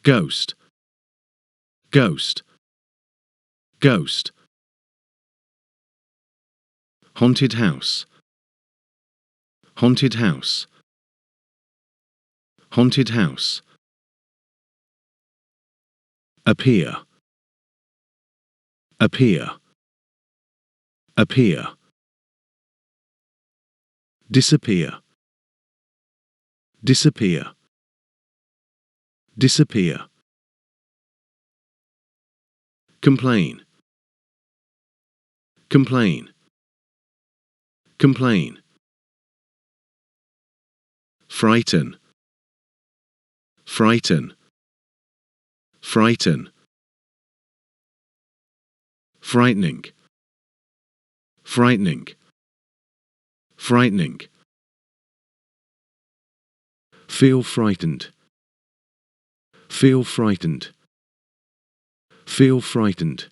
ghost, ghost, ghost. Haunted house, haunted house, haunted house. Appear, appear, appear. Disappear, disappear, disappear. Complain, complain, complain. Frighten, frighten, frighten. Frightening, frightening, frightening. Feel frightened, feel frightened, feel frightened.